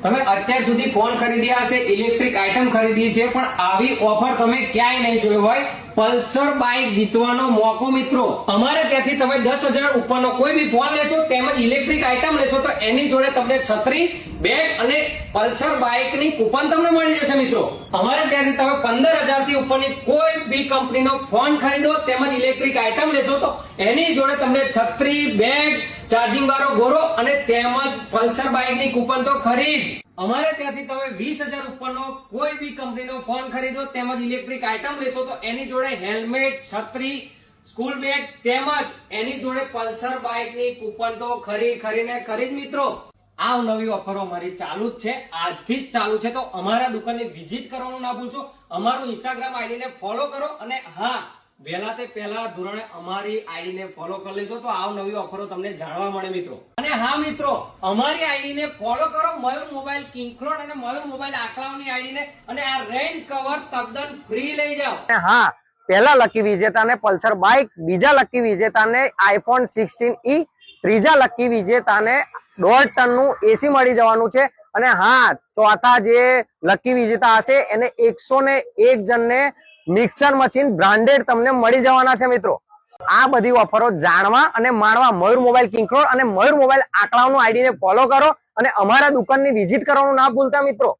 તમે અત્યાર સુધી ફોન ખરીદ્યા હશે, ઇલેક્ટ્રિક આઇટમ ખરીદી છે, પણ આવી ઓફર તમે ક્યાંય નહીં જોઈ હોય। પલ્સર બાઇક જીતવાનો મોકો મિત્રો અમારે ત્યાંથી તમે 10,000 ઉપરનો કોઈ બી ફોન લેશો તેમજ ઇલેક્ટ્રિક આઇટમ લેશો તો એની જોડે તમને છત્રી, બેગ અને પલ્સર બાઇકની કૂપન તમને મળી જશે મિત્રો। અમારે ત્યાંથી તમે 15,000 થી ઉપરની કોઈ બી કંપનીનો ફોન ખરીદો તેમજ ઇલેક્ટ્રિક આઇટમ લેશો તો એની જોડે તમને છત્રી, બેગ, ચાર્જિંગ વાળો ગોરો અને તેમજ પલ્સર બાઇકની કૂપન તો ખરી જ। અમારે ત્યાંથી તમે 20,000 ઉપરનો કોઈ બી કંપનીનો ફોન ખરીદો તેમજ ઇલેક્ટ્રિક આઇટમ લેશો તો એની જોડે હેલ્મેટ, છત્રી, સ્કૂલ બેગ તેમજ એની જોડે પલ્સર બાઇકની કૂપન તો ખરી જ મિત્રો। આ નવી ઓફરો અમારી ચાલુ જ છે, આજથી જ ચાલુ છે, તો અમારા દુકાનની વિઝિટ કરવાનું ના ભૂલશો। અમારું ઇન્સ્ટાગ્રામ આઈડી ને ફોલો કરો અને હા, વહેલા તે પહેલા ધોરણે અમારી આઈડી ને ફોલો કરી લેજો તો આ નવી ઓફરો તમને જાણવા મળે મિત્રો। અને હા મિત્રો, અમારી આઈડી ને ફોલો કરો, મયુર મોબાઈલ કિંગક્રોડ અને મયુર મોબાઈલ આકલાવની આઈડી ને, અને આ રેન કવર તદ્દન ફ્રી લઈ જાઓ। હા, પહેલા લકી વિજેતાને પલ્સર બાઇક, બીજા લકી વિજેતાને આઈફોન 16e, ત્રીજા લકી વિજેતાને 1.5 ટનનું એસી મળી જવાનું છે। અને હા, ચોથા જે લકી વિજેતા હશે એને 101 જણને મિક્સર મશીન બ્રાન્ડેડ તમને મળી જવાના છે મિત્રો। આ બધી ઓફરો જાણવા અને માણવા મયુર મોબાઈલ કિંગક્રોડ અને મયુર મોબાઈલ આકલાવનું આઈડી ને ફોલો કરો અને અમારા દુકાનની વિઝિટ કરવાનું ના ભૂલતા મિત્રો।